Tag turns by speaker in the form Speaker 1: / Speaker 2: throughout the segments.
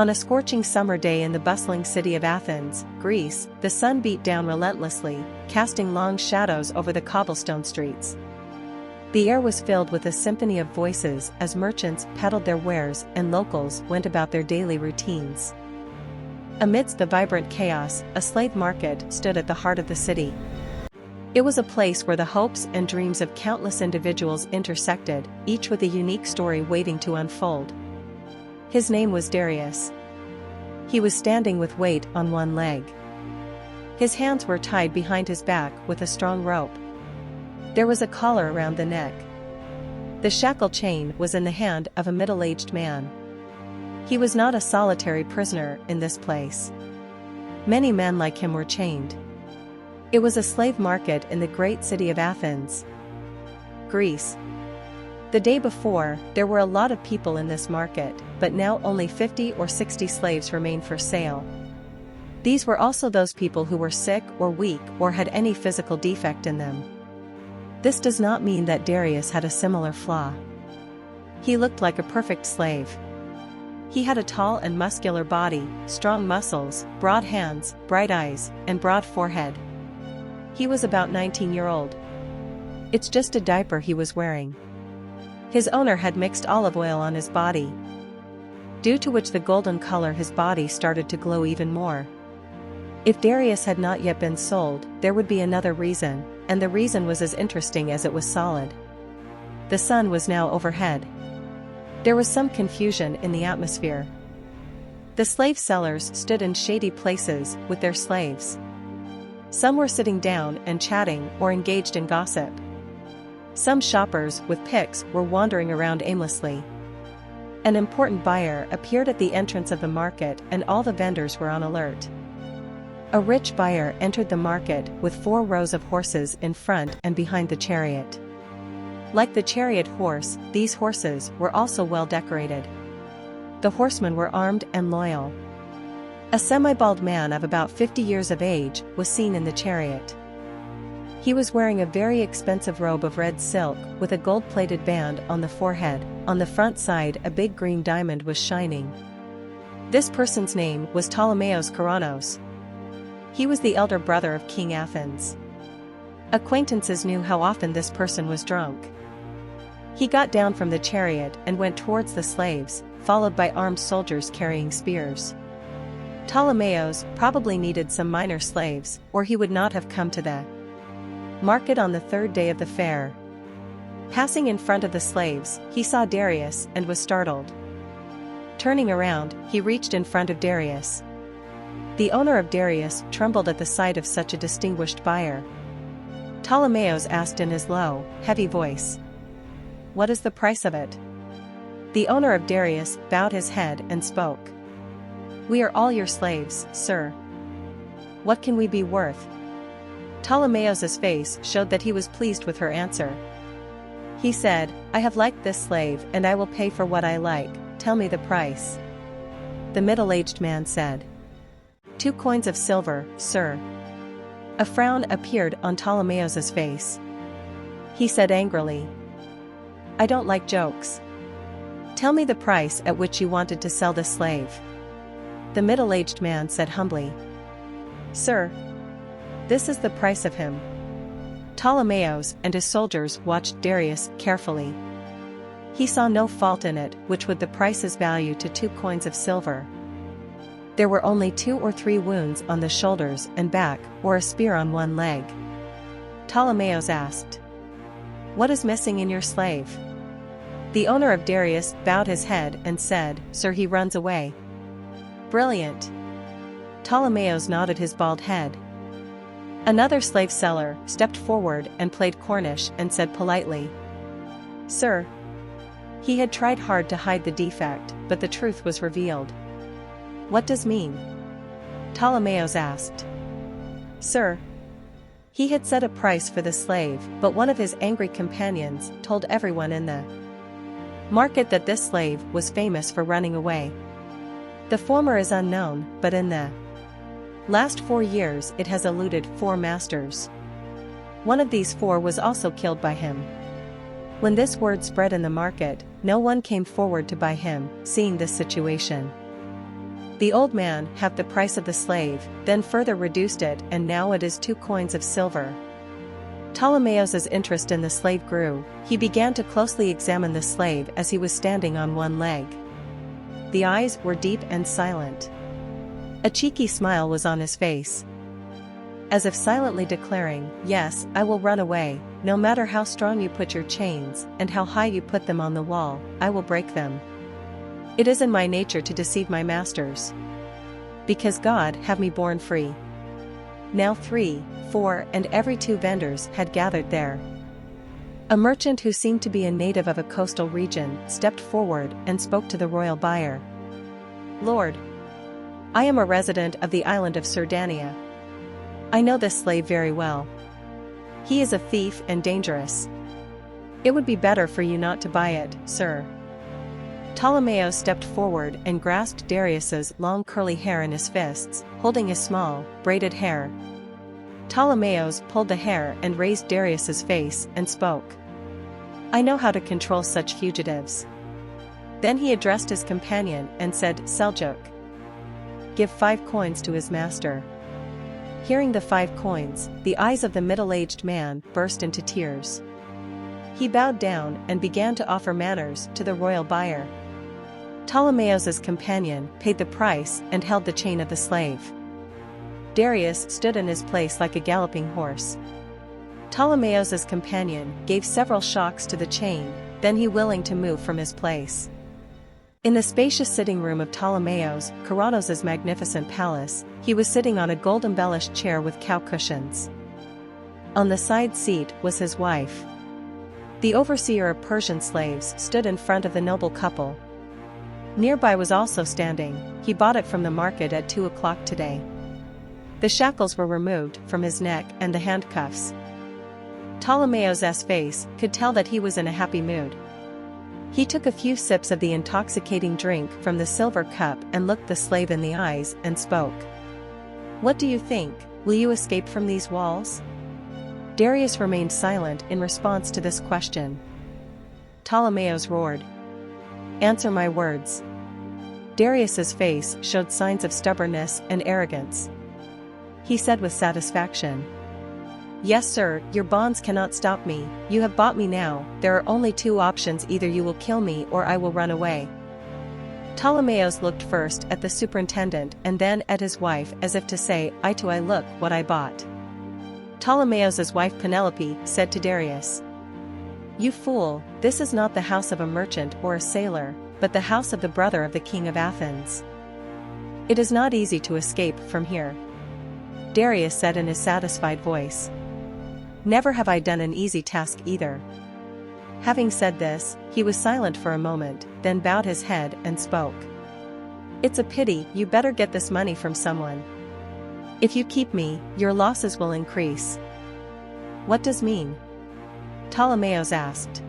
Speaker 1: On a scorching summer day in the bustling city of Athens, Greece, the sun beat down relentlessly, casting long shadows over the cobblestone streets. The air was filled with a symphony of voices as merchants peddled their wares and locals went about their daily routines. Amidst the vibrant chaos, a slave market stood at the heart of the city. It was a place where the hopes and dreams of countless individuals intersected, each with a unique story waiting to unfold. His name was Darius. He was standing with weight on one leg. His hands were tied behind his back with a strong rope. There was a collar around the neck. The shackle chain was in the hand of a middle-aged man. He was not a solitary prisoner in this place. Many men like him were chained. It was a slave market in the great city of Athens, Greece. The day before, there were a lot of people in this market, but now only 50 or 60 slaves remained for sale. These were also those people who were sick or weak or had any physical defect in them. This does not mean that Darius had a similar flaw. He looked like a perfect slave. He had a tall and muscular body, strong muscles, broad hands, bright eyes, and broad forehead. He was about 19-year-old. It's just a diaper he was wearing. His owner had mixed olive oil on his body, due to which the golden color his body started to glow even more. If Darius had not yet been sold, there would be another reason, and the reason was as interesting as it was solid. The sun was now overhead. There was some confusion in the atmosphere. The slave sellers stood in shady places with their slaves. Some were sitting down and chatting or engaged in gossip. Some shoppers with picks were wandering around aimlessly. An important buyer appeared at the entrance of the market and all the vendors were on alert. A rich buyer entered the market with 4 rows of horses in front and behind the chariot. Like the chariot horse, these horses were also well decorated. The horsemen were armed and loyal. A semi-bald man of about 50 years of age was seen in the chariot. He was wearing a very expensive robe of red silk with a gold-plated band on the forehead. On the front side, a big green diamond was shining. This person's name was Ptolemaeus Karanos. He was the elder brother of King Athens. Acquaintances knew how often this person was drunk. He got down from the chariot and went towards the slaves, followed by armed soldiers carrying spears. Ptolemaeus probably needed some minor slaves, or he would not have come to the market on the 3rd day of the fair. Passing in front of the slaves, he saw Darius and was startled. Turning around, he reached in front of Darius. The owner of Darius trembled at the sight of such a distinguished buyer. Ptolemaeus asked in his low, heavy voice, "What is the price of it?" The owner of Darius bowed his head and spoke. "We are all your slaves, sir. What can we be worth?" Ptolemaeus' face showed that he was pleased with her answer. He said, "I have liked this slave and I will pay for what I like. Tell me the price." The middle-aged man said, 2 coins of silver, sir." A frown appeared on Ptolemaeus' face. He said angrily, "I don't like jokes. Tell me the price at which you wanted to sell this slave." The middle-aged man said humbly, "Sir, this is the price of him." Ptolemaeus and his soldiers watched Darius carefully. He saw no fault in it, which would the price's value to 2 coins of silver. There were only 2 or 3 wounds on the shoulders and back, or a spear on one leg. Ptolemaeus asked, "What is missing in your slave?" The owner of Darius bowed his head and said, "Sir, he runs away." "Brilliant." Ptolemaeus nodded his bald head. Another slave seller stepped forward and played Cornish and said politely, "Sir." He had tried hard to hide the defect, but the truth was revealed. "What does mean?" Ptolemaeus asked. "Sir." He had set a price for the slave, but one of his angry companions told everyone in the market that this slave was famous for running away. The former is unknown, but in the last 4 years it has eluded 4 masters. One of these 4 was also killed by him. When this word spread in the market, no one came forward to buy him. Seeing this situation, The old man halved the price of the slave, then further reduced it, and now it is 2 coins of silver. Ptolemaeus' interest in the slave grew. He began to closely examine the slave as he was standing on one leg. The eyes were deep and silent. A cheeky smile was on his face, as if silently declaring, "Yes, I will run away, no matter how strong you put your chains, and how high you put them on the wall, I will break them. It is in my nature to deceive my masters. Because God have me born free." Now 3, 4, and every 2 vendors had gathered there. A merchant who seemed to be a native of a coastal region stepped forward and spoke to the royal buyer. "Lord, I am a resident of the island of Sardania. I know this slave very well. He is a thief and dangerous. It would be better for you not to buy it, sir." Ptolemaeus stepped forward and grasped Darius's long curly hair in his fists, holding his small, braided hair. Ptolemaeus pulled the hair and raised Darius's face and spoke. "I know how to control such fugitives." Then he addressed his companion and said, "Seljuk, give 5 coins to his master." Hearing the 5 coins, the eyes of the middle-aged man burst into tears. He bowed down and began to offer manners to the royal buyer. Ptolemaeus' companion paid the price and held the chain of the slave. Darius stood in his place like a galloping horse. Ptolemaeus' companion gave several shocks to the chain, then he willing to move from his place. In the spacious sitting room of Ptolemaeus, Keranos' magnificent palace, he was sitting on a gold-embellished chair with cow cushions. On the side seat was his wife. The overseer of Persian slaves stood in front of the noble couple. Nearby was also standing, he bought it from the market at 2 o'clock today. The shackles were removed from his neck and the handcuffs. Ptolemaeus' face could tell that he was in a happy mood. He took a few sips of the intoxicating drink from the silver cup and looked the slave in the eyes and spoke. "What do you think, will you escape from these walls?" Darius remained silent in response to this question. Ptolemaeus roared, "Answer my words." Darius's face showed signs of stubbornness and arrogance. He said with satisfaction, "Yes, sir, your bonds cannot stop me. You have bought me now. There are only 2 options: either you will kill me or I will run away." Ptolemaeus looked first at the superintendent and then at his wife as if to say, "Eye to eye, look what I bought." Ptolemaeus' wife Penelope said to Darius, "You fool, this is not the house of a merchant or a sailor, but the house of the brother of the king of Athens. It is not easy to escape from here." Darius said in his satisfied voice, "Never have I done an easy task either." Having said this, he was silent for a moment, then bowed his head and spoke. "It's a pity, you better get this money from someone. If you keep me, your losses will increase." "What does mean?" Ptolemaeus asked.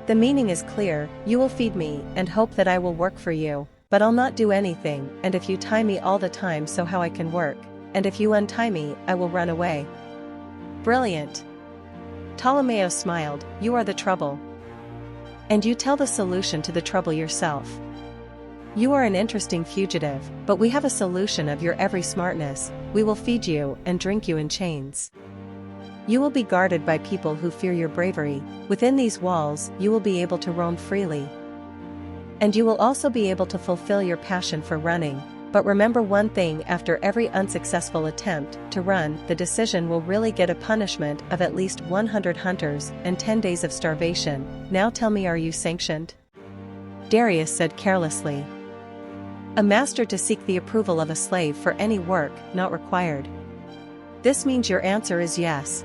Speaker 1: "The meaning is clear: you will feed me and hope that I will work for you, but I'll not do anything, and if you tie me all the time so how I can work, and if you untie me, I will run away." "Brilliant." Ptolemaeus smiled, "You are the trouble. And you tell the solution to the trouble yourself. You are an interesting fugitive, but we have a solution of your every smartness: we will feed you and drink you in chains. You will be guarded by people who fear your bravery. Within these walls, you will be able to roam freely. And you will also be able to fulfill your passion for running. But remember one thing: after every unsuccessful attempt to run, the decision will really get a punishment of at least 100 hunters and 10 days of starvation. Now tell me, are you sanctioned?" Darius said carelessly, "A master to seek the approval of a slave for any work not required." "This means your answer is yes."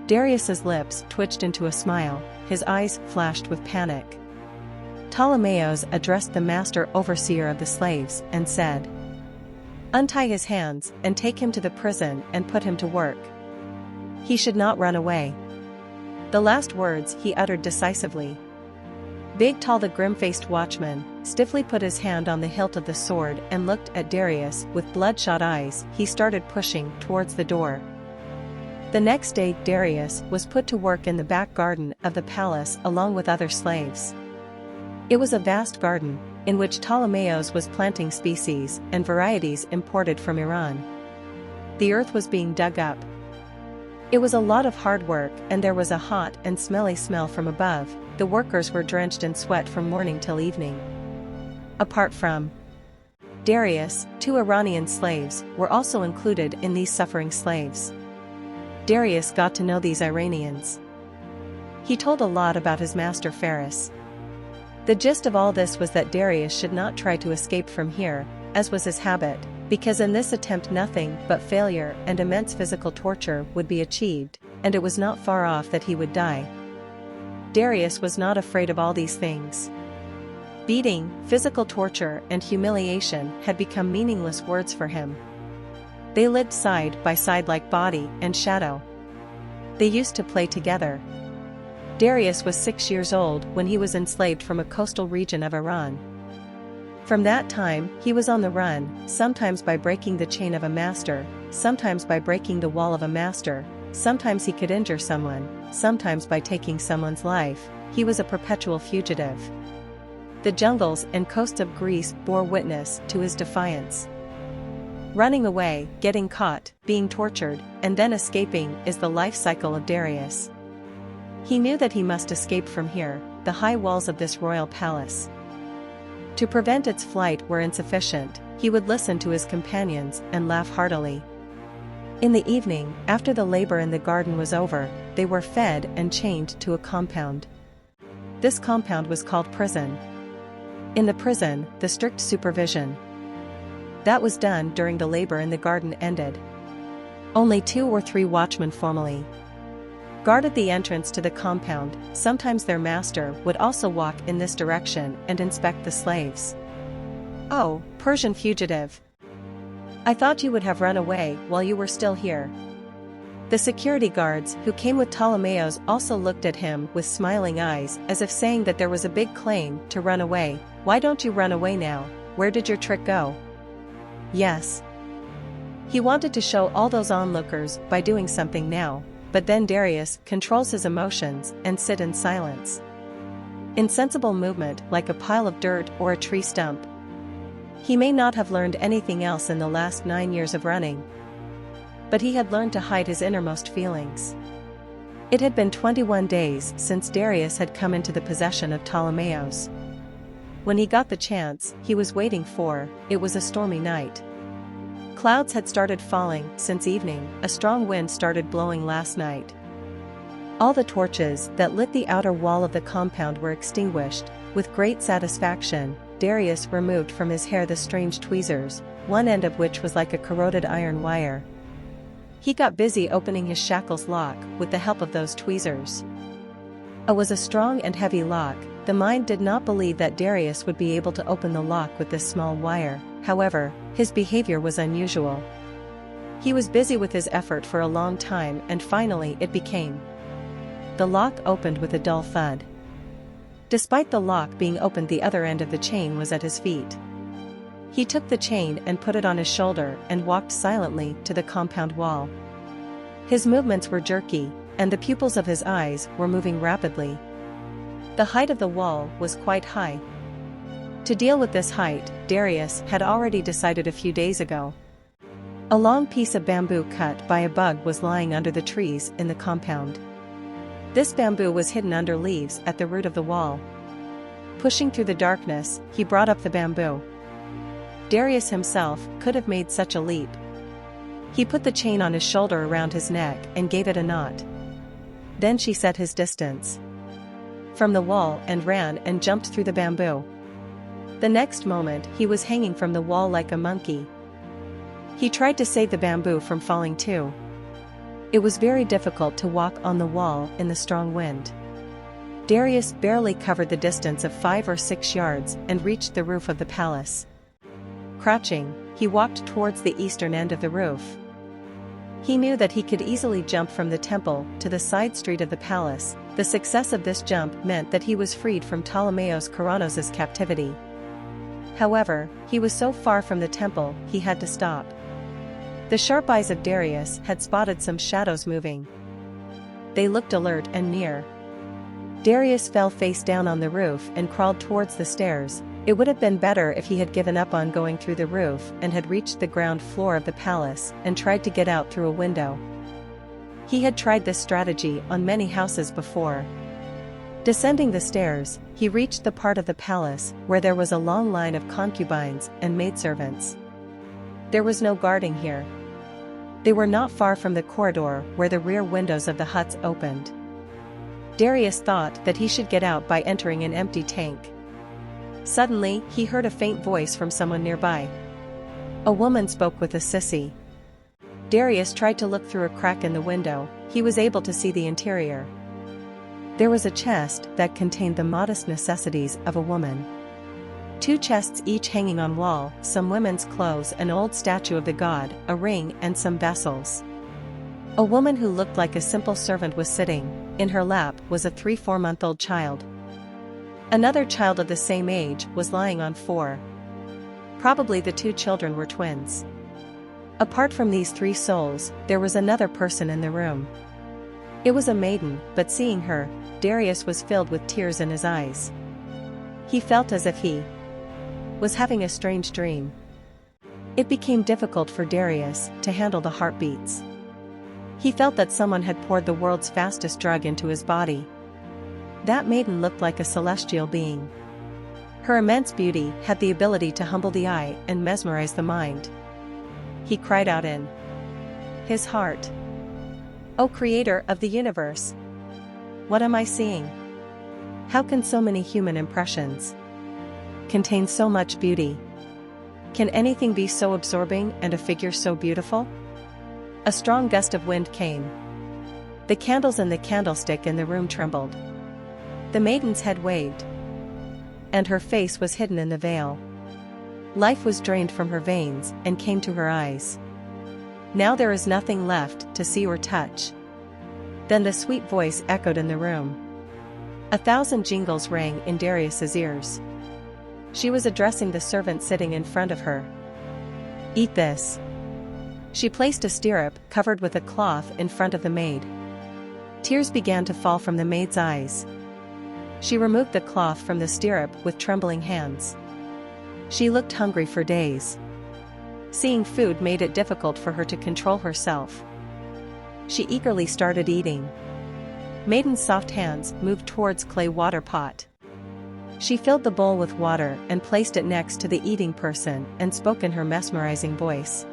Speaker 1: Darius's lips twitched into a smile, his eyes flashed with panic. Ptolemaeus addressed the master overseer of the slaves and said, "Untie his hands and take him to the prison and put him to work. He should not run away." The last words he uttered decisively. Big Tall, the grim-faced watchman, stiffly put his hand on the hilt of the sword and looked at Darius with bloodshot eyes. He started pushing towards the door. The next day Darius was put to work in the back garden of the palace along with other slaves. It was a vast garden, in which Ptolemaeus was planting species and varieties imported from Iran. The earth was being dug up. It was a lot of hard work, and there was a hot and smelly smell from above. The workers were drenched in sweat from morning till evening. Apart from Darius, 2 Iranian slaves were also included in these suffering slaves. Darius got to know these Iranians. He told a lot about his master Faris. The gist of all this was that Darius should not try to escape from here, as was his habit, because in this attempt nothing but failure and immense physical torture would be achieved, and it was not far off that he would die. Darius was not afraid of all these things. Beating, physical torture, and humiliation had become meaningless words for him. They lived side by side like body and shadow. They used to play together. Darius was 6 years old when he was enslaved from a coastal region of Iran. From that time, he was on the run, sometimes by breaking the chain of a master, sometimes by breaking the wall of a master, sometimes he could injure someone, sometimes by taking someone's life. He was a perpetual fugitive. The jungles and coasts of Greece bore witness to his defiance. Running away, getting caught, being tortured, and then escaping is the life cycle of Darius. He knew that he must escape from here, the high walls of this royal palace. To prevent its flight were insufficient, he would listen to his companions and laugh heartily. In the evening, after the labor in the garden was over, they were fed and chained to a compound. This compound was called prison. In the prison, the strict supervision that was done during the labor in the garden ended. Only 2 or 3 watchmen formally guarded the entrance to the compound. Sometimes their master would also walk in this direction and inspect the slaves. "Oh, Persian fugitive! I thought you would have run away while you were still here." The security guards who came with Ptolemaeus also looked at him with smiling eyes, as if saying that there was a big claim to run away. "Why don't you run away now? Where did your trick go?" Yes. He wanted to show all those onlookers by doing something now, but then Darius controls his emotions and sit in silence. Insensible movement like a pile of dirt or a tree stump. He may not have learned anything else in the last 9 years of running, but he had learned to hide his innermost feelings. It had been 21 days since Darius had come into the possession of Ptolemaeus. When he got the chance he was waiting for, it was a stormy night. Clouds had started falling since evening, a strong wind started blowing last night. All the torches that lit the outer wall of the compound were extinguished. With great satisfaction, Darius removed from his hair the strange tweezers, one end of which was like a corroded iron wire. He got busy opening his shackles lock with the help of those tweezers. It was a strong and heavy lock. The mind did not believe that Darius would be able to open the lock with this small wire. However, his behavior was unusual. He was busy with his effort for a long time, and finally it became. The lock opened with a dull thud. Despite the lock being opened, the other end of the chain was at his feet. He took the chain and put it on his shoulder and walked silently to the compound wall. His movements were jerky, and the pupils of his eyes were moving rapidly. The height of the wall was quite high. To deal with this height, Darius had already decided a few days ago. A long piece of bamboo cut by a bug was lying under the trees in the compound. This bamboo was hidden under leaves at the root of the wall. Pushing through the darkness, he brought up the bamboo. Darius himself could have made such a leap. He put the chain on his shoulder around his neck and gave it a knot. Then she set his distance from the wall and ran and jumped through the bamboo. The next moment he was hanging from the wall like a monkey. He tried to save the bamboo from falling too. It was very difficult to walk on the wall in the strong wind. Darius barely covered the distance of 5 or 6 yards and reached the roof of the palace. Crouching, he walked towards the eastern end of the roof. He knew that he could easily jump from the temple to the side street of the palace. The success of this jump meant that he was freed from Ptolemaeus Karanos' captivity. However, he was so far from the temple, he had to stop. The sharp eyes of Darius had spotted some shadows moving. They looked alert and near. Darius fell face down on the roof and crawled towards the stairs, It would have been better if he had given up on going through the roof and had reached the ground floor of the palace and tried to get out through a window. He had tried this strategy on many houses before. Descending the stairs, he reached the part of the palace where there was a long line of concubines and maidservants. There was no guarding here. They were not far from the corridor where the rear windows of the huts opened. Darius thought that he should get out by entering an empty tank. Suddenly, he heard a faint voice from someone nearby. A woman spoke with a sissy. Darius tried to look through a crack in the window. He was able to see the interior. There was a chest that contained the modest necessities of a woman. 2 chests each hanging on wall, some women's clothes, an old statue of the god, a ring, and some vessels. A woman who looked like a simple servant was sitting. In her lap was a 3-4-month-old child. Another child of the same age was lying on 4. Probably the 2 children were twins. Apart from these 3 souls, there was another person in the room. It was a maiden, but seeing her, Darius was filled with tears in his eyes. He felt as if he was having a strange dream. It became difficult for Darius to handle the heartbeats. He felt that someone had poured the world's fastest drug into his body. That maiden looked like a celestial being. Her immense beauty had the ability to humble the eye and mesmerize the mind. He cried out in his heart, "O Creator of the universe! What am I seeing? How can so many human impressions contain so much beauty? Can anything be so absorbing and a figure so beautiful?" A strong gust of wind came. The candles in the candlestick in the room trembled. The maiden's head waved, and her face was hidden in the veil. Life was drained from her veins and came to her eyes. Now there is nothing left to see or touch. Then the sweet voice echoed in the room. 1,000 jingles rang in Darius's ears. She was addressing the servant sitting in front of her. "Eat this." She placed a stirrup covered with a cloth in front of the maid. Tears began to fall from the maid's eyes. She removed the cloth from the stirrup with trembling hands. She looked hungry for days. Seeing food made it difficult for her to control herself. She eagerly started eating. Maiden's soft hands moved towards clay water pot. She filled the bowl with water and placed it next to the eating person and spoke in her mesmerizing voice.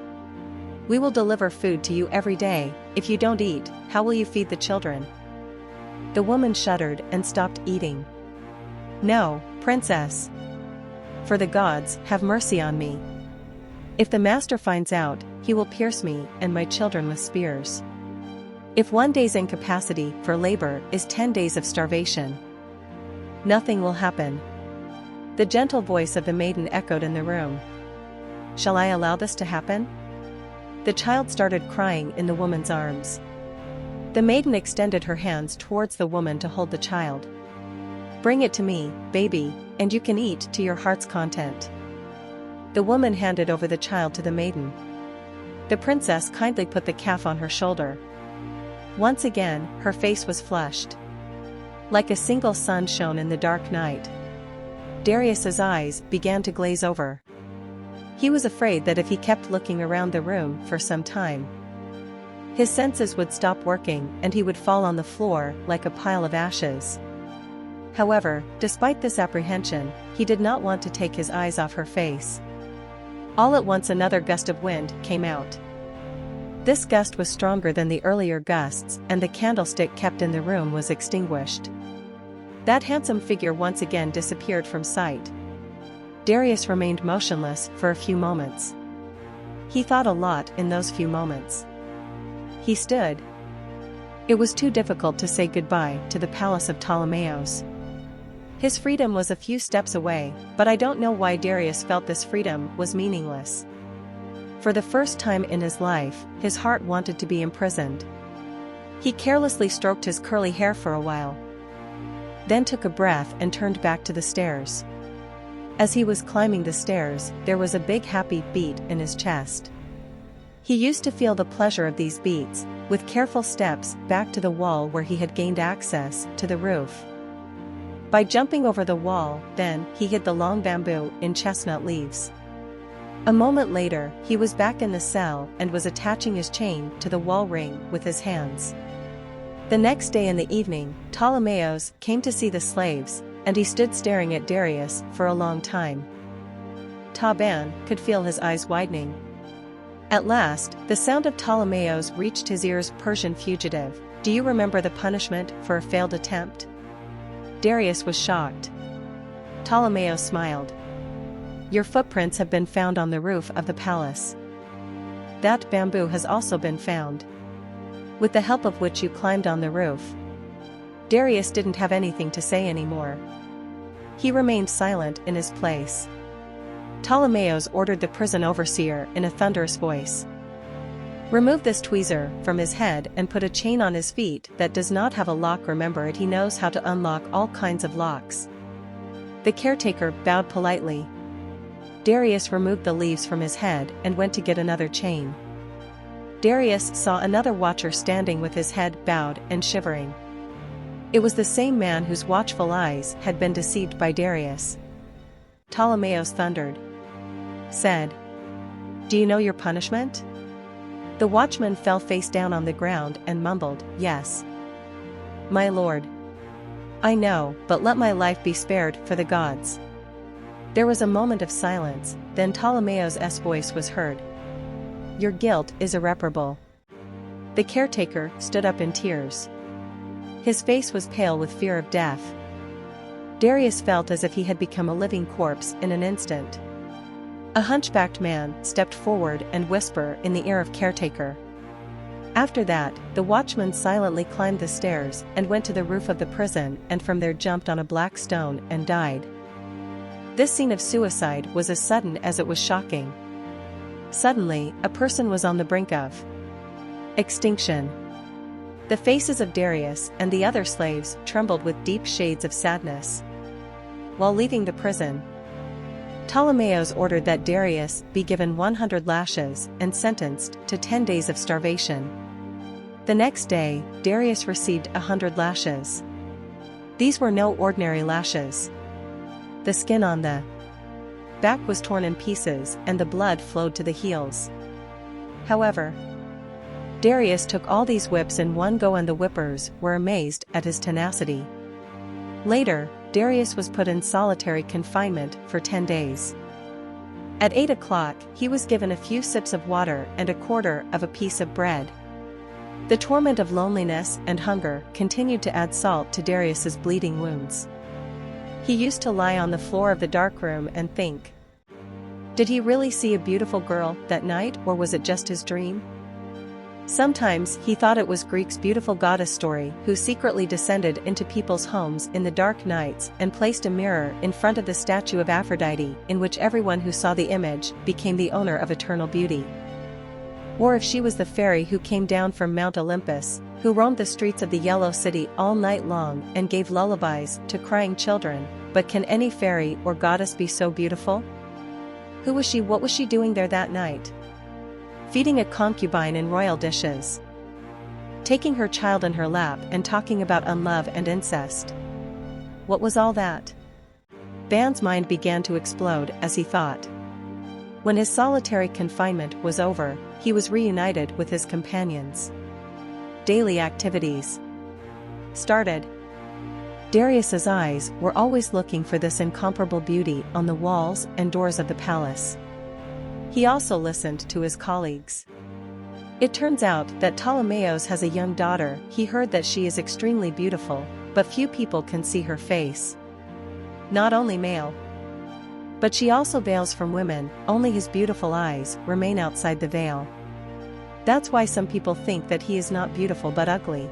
Speaker 1: "We will deliver food to you every day. If you don't eat, how will you feed the children?" The woman shuddered and stopped eating. "No, princess. For the gods, have mercy on me. If the master finds out, he will pierce me and my children with spears. If 1 day's incapacity for labor is 10 days of starvation, nothing will happen." The gentle voice of the maiden echoed in the room. "Shall I allow this to happen?" The child started crying in the woman's arms. The maiden extended her hands towards the woman to hold the child. "Bring it to me, baby, and you can eat to your heart's content." The woman handed over the child to the maiden. The princess kindly put the calf on her shoulder. Once again, her face was flushed. Like a single sun shone in the dark night. Darius's eyes began to glaze over. He was afraid that if he kept looking around the room for some time, his senses would stop working and he would fall on the floor like a pile of ashes. However, despite this apprehension, he did not want to take his eyes off her face. All at once another gust of wind came out. This gust was stronger than the earlier gusts, and the candlestick kept in the room was extinguished. That handsome figure once again disappeared from sight. Darius remained motionless for a few moments. He thought a lot in those few moments. He stood. It was too difficult to say goodbye to the palace of Ptolemaeus. His freedom was a few steps away, but I don't know why Darius felt this freedom was meaningless. For the first time in his life, his heart wanted to be imprisoned. He carelessly stroked his curly hair for a while, then took a breath and turned back to the stairs. As he was climbing the stairs, there was a big happy beat in his chest. He used to feel the pleasure of these beats, with careful steps back to the wall where he had gained access to the roof. By jumping over the wall, then, he hid the long bamboo in chestnut leaves. A moment later, he was back in the cell and was attaching his chain to the wall ring with his hands. The next day in the evening, Ptolemaeus came to see the slaves, and he stood staring at Darius for a long time. Taban could feel his eyes widening. At last, the sound of Ptolemaeus reached his ears. Persian fugitive, do you remember the punishment for a failed attempt? Darius was shocked. Ptolemaeus smiled. Your footprints have been found on the roof of the palace. That bamboo has also been found, with the help of which you climbed on the roof. Darius didn't have anything to say anymore. He remained silent in his place. Ptolemaeus ordered the prison overseer in a thunderous voice. Remove this tweezer from his head and put a chain on his feet that does not have a lock. Remember it, he knows how to unlock all kinds of locks. The caretaker bowed politely. Darius removed the leaves from his head and went to get another chain. Darius saw another watcher standing with his head bowed and shivering. It was the same man whose watchful eyes had been deceived by Darius. Ptolemaeus thundered. Said, do you know your punishment? The watchman fell face down on the ground and mumbled, yes, my lord. I know, but let my life be spared for the gods. There was a moment of silence, then Ptolemaeus' voice was heard. Your guilt is irreparable. The caretaker stood up in tears. His face was pale with fear of death. Darius felt as if he had become a living corpse in an instant. A hunchbacked man stepped forward and whispered in the ear of caretaker. After that, the watchman silently climbed the stairs and went to the roof of the prison, and from there jumped on a black stone and died. This scene of suicide was as sudden as it was shocking. Suddenly, a person was on the brink of extinction. The faces of Darius and the other slaves trembled with deep shades of sadness. While leaving the prison, Ptolemaeus ordered that Darius be given 100 lashes and sentenced to 10 days of starvation. The next day, Darius received 100 lashes. These were no ordinary lashes. The skin on the back was torn in pieces and the blood flowed to the heels. However, Darius took all these whips in one go, and the whippers were amazed at his tenacity. Later, Darius was put in solitary confinement for 10 days. At 8 o'clock, he was given a few sips of water and a quarter of a piece of bread. The torment of loneliness and hunger continued to add salt to Darius's bleeding wounds. He used to lie on the floor of the dark room and think. Did he really see a beautiful girl that night, or was it just his dream? Sometimes he thought it was Greek's beautiful goddess Story who secretly descended into people's homes in the dark nights and placed a mirror in front of the statue of Aphrodite, in which everyone who saw the image became the owner of eternal beauty. Or if she was the fairy who came down from Mount Olympus, who roamed the streets of the Yellow City all night long and gave lullabies to crying children. But can any fairy or goddess be so beautiful? Who was she? What was she doing there that night? Feeding a concubine in royal dishes, taking her child in her lap and talking about unlove and incest. What was all that? Ban's mind began to explode as he thought. When his solitary confinement was over, he was reunited with his companions. Daily activities started. Darius's eyes were always looking for this incomparable beauty on the walls and doors of the palace. He also listened to his colleagues. It turns out that Ptolemaeus has a young daughter. He heard that she is extremely beautiful, but few people can see her face. Not only male, but she also veils from women. Only his beautiful eyes remain outside the veil. That's why some people think that he is not beautiful but ugly.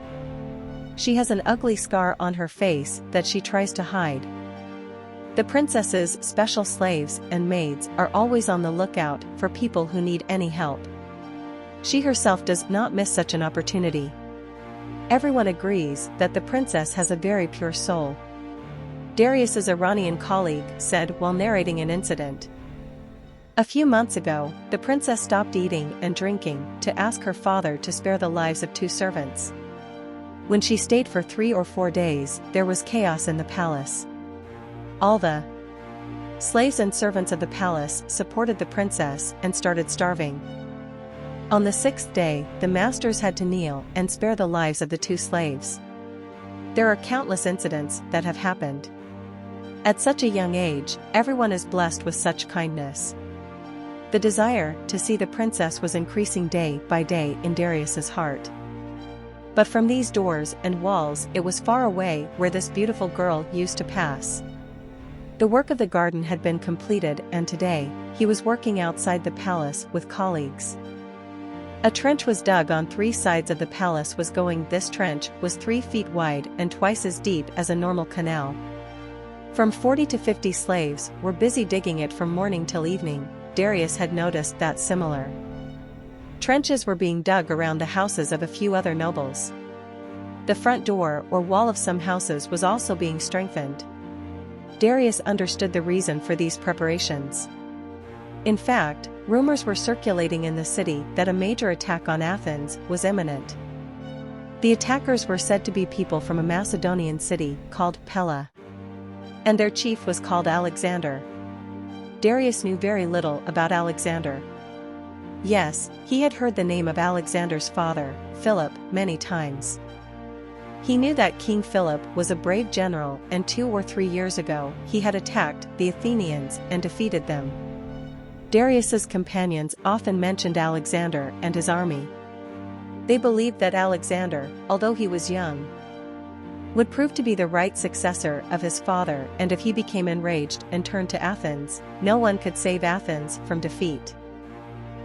Speaker 1: She has an ugly scar on her face that she tries to hide. The princess's special slaves and maids are always on the lookout for people who need any help. She herself does not miss such an opportunity. Everyone agrees that the princess has a very pure soul. Darius's Iranian colleague said while narrating an incident. A few months ago, the princess stopped eating and drinking to ask her father to spare the lives of 2 servants. When she stayed for 3 or 4 days, there was chaos in the palace. All the slaves and servants of the palace supported the princess and started starving. On the sixth day, the masters had to kneel and spare the lives of the two slaves. There are countless incidents that have happened. At such a young age, everyone is blessed with such kindness. The desire to see the princess was increasing day by day in Darius's heart. But from these doors and walls it was far away where this beautiful girl used to pass. The work of the garden had been completed, and today, he was working outside the palace with colleagues. A trench was dug on three sides of the palace was going. This trench was 3 feet wide and twice as deep as a normal canal. From 40 to 50 slaves were busy digging it from morning till evening. Darius had noticed that similar trenches were being dug around the houses of a few other nobles. The front door or wall of some houses was also being strengthened. Darius understood the reason for these preparations. In fact, rumors were circulating in the city that a major attack on Athens was imminent. The attackers were said to be people from a Macedonian city called Pella, and their chief was called Alexander. Darius knew very little about Alexander. Yes, he had heard the name of Alexander's father, Philip, many times. He knew that King Philip was a brave general, and 2 or 3 years ago he had attacked the Athenians and defeated them. Darius's companions often mentioned Alexander and his army. They believed that Alexander, although he was young, would prove to be the right successor of his father, and if he became enraged and turned to Athens, no one could save Athens from defeat.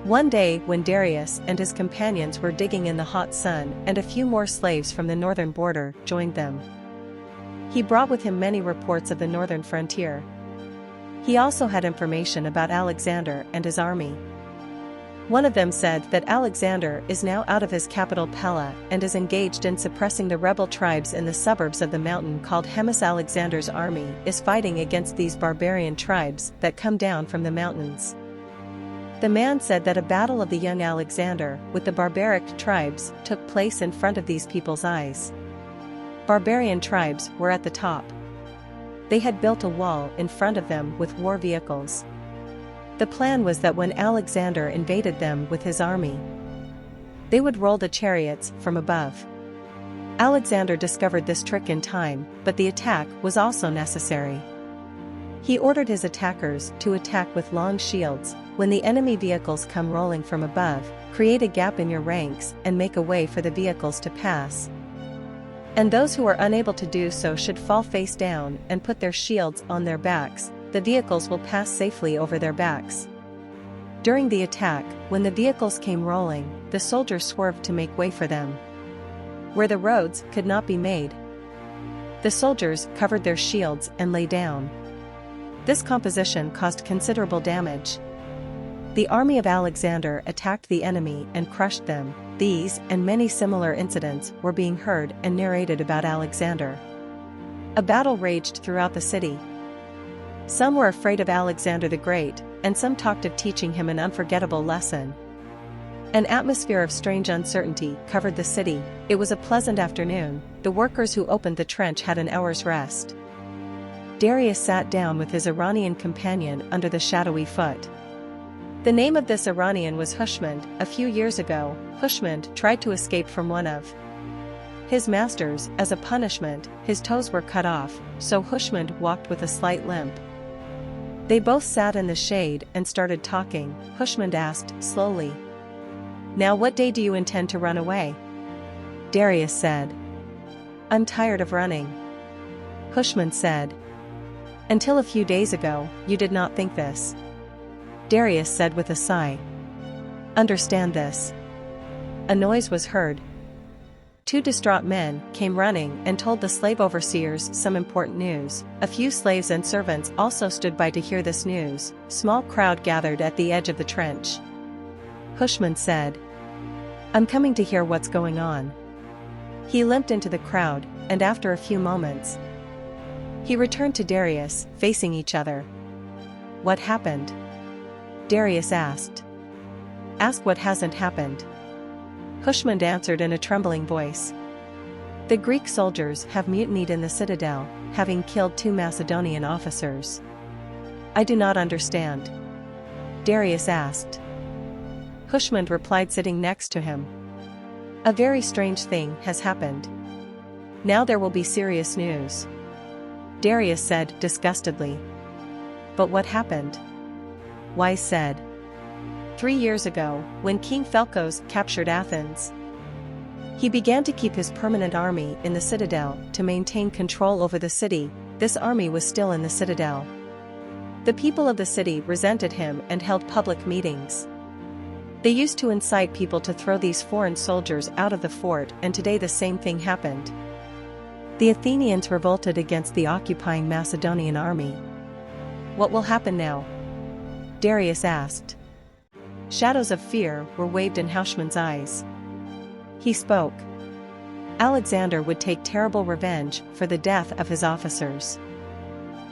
Speaker 1: One day when Darius and his companions were digging in the hot sun, and a few more slaves from the northern border joined them, he brought with him many reports of the northern frontier. He also had information about Alexander and his army. One of them said that Alexander is now out of his capital Pella and is engaged in suppressing the rebel tribes in the suburbs of the mountain called Hemis. Alexander's army is fighting against these barbarian tribes that come down from the mountains. The man said that a battle of the young Alexander with the barbaric tribes took place in front of these people's eyes. Barbarian tribes were at the top. They had built a wall in front of them with war vehicles. The plan was that when Alexander invaded them with his army, they would roll the chariots from above. Alexander discovered this trick in time, but the attack was also necessary. He ordered his attackers to attack with long shields. When the enemy vehicles come rolling from above, create a gap in your ranks and make a way for the vehicles to pass. And those who are unable to do so should fall face down and put their shields on their backs. The vehicles will pass safely over their backs. During the attack, when the vehicles came rolling, the soldiers swerved to make way for them. Where the roads could not be made, the soldiers covered their shields and lay down. This composition caused considerable damage. The army of Alexander attacked the enemy and crushed them. These and many similar incidents were being heard and narrated about Alexander. A battle raged throughout the city. Some were afraid of Alexander the Great, and some talked of teaching him an unforgettable lesson. An atmosphere of strange uncertainty covered the city. It was a pleasant afternoon. The workers who opened the trench had an hour's rest. Darius sat down with his Iranian companion under the shadowy foot. The name of this Iranian was Hushmand. A few years ago, Hushmand tried to escape from one of his masters. As a punishment, his toes were cut off, so Hushmand walked with a slight limp. They both sat in the shade and started talking. Hushmand asked slowly, "Now what day do you intend to run away?" Darius said, "I'm tired of running." Hushmand said, "Until a few days ago, you did not think this." Darius said with a sigh, "Understand this." A noise was heard. 2 distraught men came running and told the slave overseers some important news. A few slaves and servants also stood by to hear this news. Small crowd gathered at the edge of the trench. Hushmand said, "I'm coming to hear what's going on." He limped into the crowd, and after a few moments, he returned to Darius, facing each other. "What happened?" Darius asked. "Ask what hasn't happened." Hushmand answered in a trembling voice. "The Greek soldiers have mutinied in the citadel. having killed 2 Macedonian officers. "I do not understand," Darius asked. Hushmand replied, sitting next to him. "A very strange thing has happened. Now there will be serious news," Darius said disgustedly. "But what happened?" Wise said. 3 years ago, when King Phelkos captured Athens, he began to keep his permanent army in the citadel to maintain control over the city. This army was still in the citadel. The people of the city resented him and held public meetings. They used to incite people to throw these foreign soldiers out of the fort, and today the same thing happened. The Athenians revolted against the occupying Macedonian army. "What will happen now?" Darius asked. Shadows of fear were waved in Hushmand's eyes. He spoke. Alexander would take terrible revenge for the death of his officers.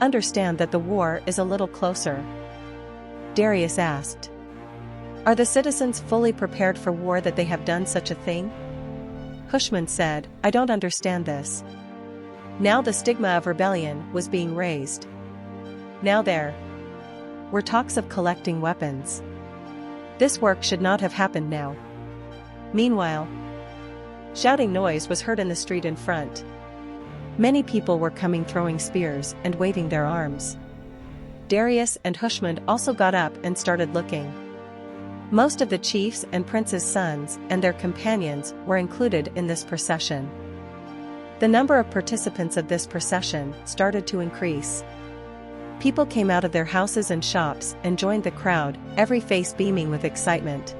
Speaker 1: "Understand that the war is a little closer?" Darius asked. "Are the citizens fully prepared for war that they have done such a thing?" Hushmand said, "I don't understand this." Now the stigma of rebellion was being raised. Now there were talks of collecting weapons. This work should not have happened now. Meanwhile, shouting noise was heard in the street in front. Many people were coming, throwing spears and waving their arms. Darius and Hushmand also got up and started looking. Most of the chiefs and princes' sons and their companions were included in this procession. The number of participants of this procession started to increase. People came out of their houses and shops and joined the crowd, every face beaming with excitement.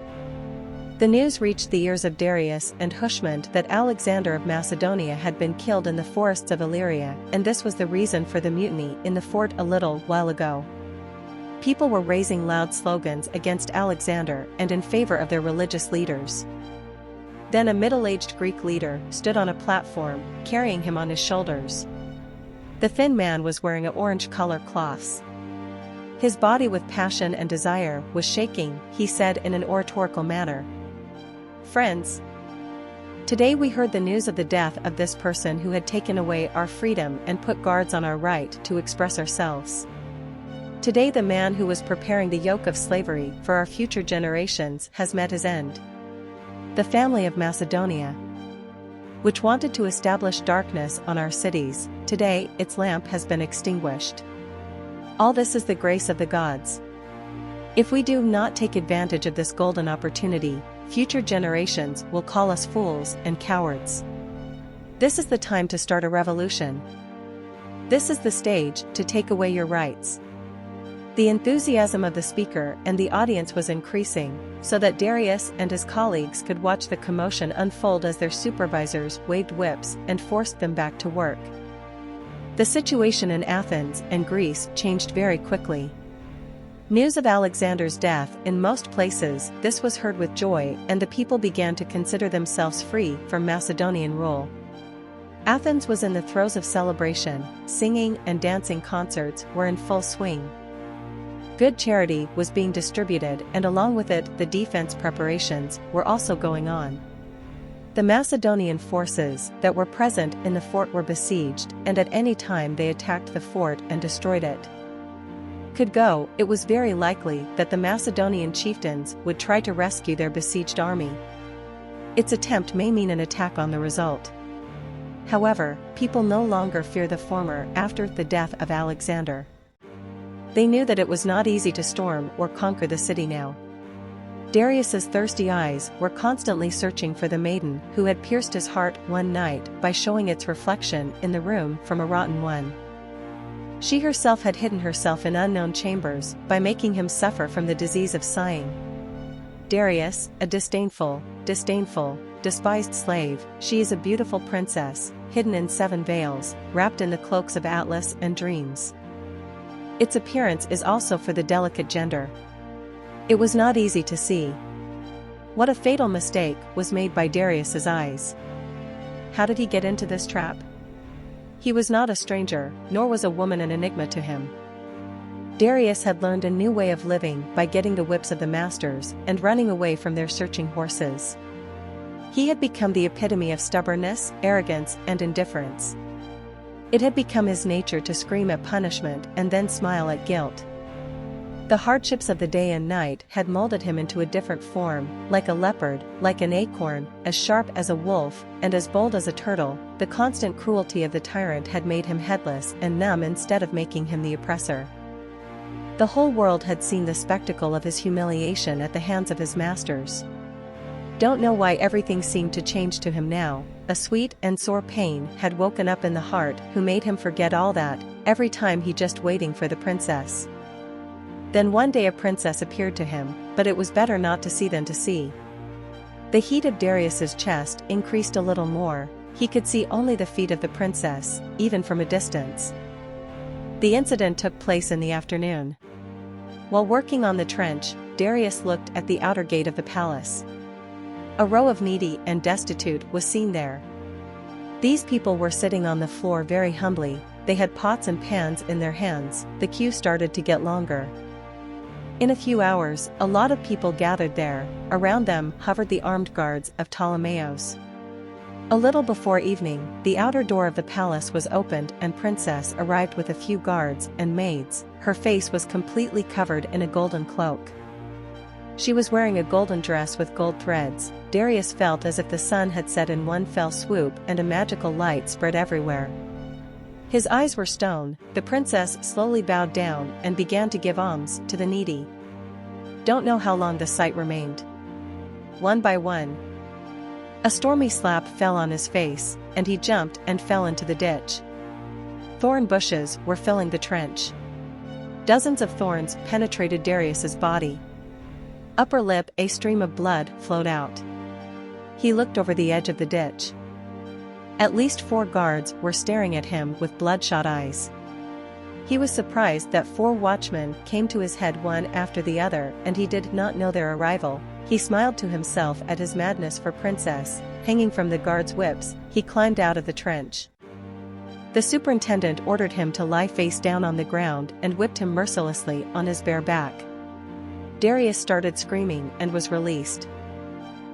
Speaker 1: The news reached the ears of Darius and Hushmand that Alexander of Macedonia had been killed in the forests of Illyria, and this was the reason for the mutiny in the fort a little while ago. People were raising loud slogans against Alexander and in favor of their religious leaders. Then a middle-aged Greek leader stood on a platform, carrying him on his shoulders. The thin man was wearing orange-colored cloths. His body, with passion and desire, was shaking. He said in an oratorical manner, "Friends, today we heard the news of the death of this person who had taken away our freedom and put guards on our right to express ourselves. Today the man who was preparing the yoke of slavery for our future generations has met his end. The family of Macedonia, which wanted to establish darkness on our cities, today its lamp has been extinguished. All this is the grace of the gods. If we do not take advantage of this golden opportunity, future generations will call us fools and cowards. This is the time to start a revolution. This is the stage to take away your rights." The enthusiasm of the speaker and the audience was increasing, so that Darius and his colleagues could watch the commotion unfold as their supervisors waved whips and forced them back to work. The situation in Athens and Greece changed very quickly. News of Alexander's death in most places, this was heard with joy, and the people began to consider themselves free from Macedonian rule. Athens was in the throes of celebration. Singing and dancing concerts were in full swing. Good charity was being distributed, and along with it the defense preparations were also going on. The Macedonian forces that were present in the fort were besieged, and at any time they attacked the fort and destroyed it. It was very likely that the Macedonian chieftains would try to rescue their besieged army. Its attempt may mean an attack on the result. However, people no longer fear the former after the death of Alexander. They knew that it was not easy to storm or conquer the city now. Darius's thirsty eyes were constantly searching for the maiden who had pierced his heart one night by showing its reflection in the room from a rotten one. She herself had hidden herself in unknown chambers by making him suffer from the disease of sighing. Darius, a disdainful, despised slave, she is a beautiful princess, hidden in 7 veils, wrapped in the cloaks of Atlas and dreams. Its appearance is also for the delicate gender. It was not easy to see. What a fatal mistake was made by Darius's eyes. How did he get into this trap? He was not a stranger, nor was a woman an enigma to him. Darius had learned a new way of living by getting the whips of the masters and running away from their searching horses. He had become the epitome of stubbornness, arrogance, and indifference. It had become his nature to scream at punishment and then smile at guilt. The hardships of the day and night had molded him into a different form, like a leopard, like an acorn, as sharp as a wolf, and as bold as a turtle. The constant cruelty of the tyrant had made him headless and numb instead of making him the oppressor. The whole world had seen the spectacle of his humiliation at the hands of his masters. Don't know why everything seemed to change to him now. A sweet and sore pain had woken up in the heart who made him forget all that, every time he just waiting for the princess. Then one day a princess appeared to him, but it was better not to see than to see. The heat of Darius's chest increased a little more. He could see only the feet of the princess, even from a distance. The incident took place in the afternoon. While working on the trench, Darius looked at the outer gate of the palace. A row of needy and destitute was seen there. These people were sitting on the floor very humbly. They had pots and pans in their hands. The queue started to get longer. In a few hours, a lot of people gathered there. Around them hovered the armed guards of Ptolemaeus. A little before evening, the outer door of the palace was opened and Princess arrived with a few guards and maids. Her face was completely covered in a golden cloak. She was wearing a golden dress with gold threads. Darius felt as if the sun had set in one fell swoop and a magical light spread everywhere. His eyes were stone. The princess slowly bowed down and began to give alms to the needy. Don't know how long the sight remained. One by one, a stormy slap fell on his face, and he jumped and fell into the ditch. Thorn bushes were filling the trench. Dozens of thorns penetrated Darius's body. Upper lip, a stream of blood flowed out. He looked over the edge of the ditch. At least 4 guards were staring at him with bloodshot eyes. He was surprised that 4 watchmen came to his head one after the other, and he did not know their arrival. He smiled to himself at his madness for Princess. Hanging from the guards' whips, he climbed out of the trench. The superintendent ordered him to lie face down on the ground and whipped him mercilessly on his bare back. Darius started screaming and was released.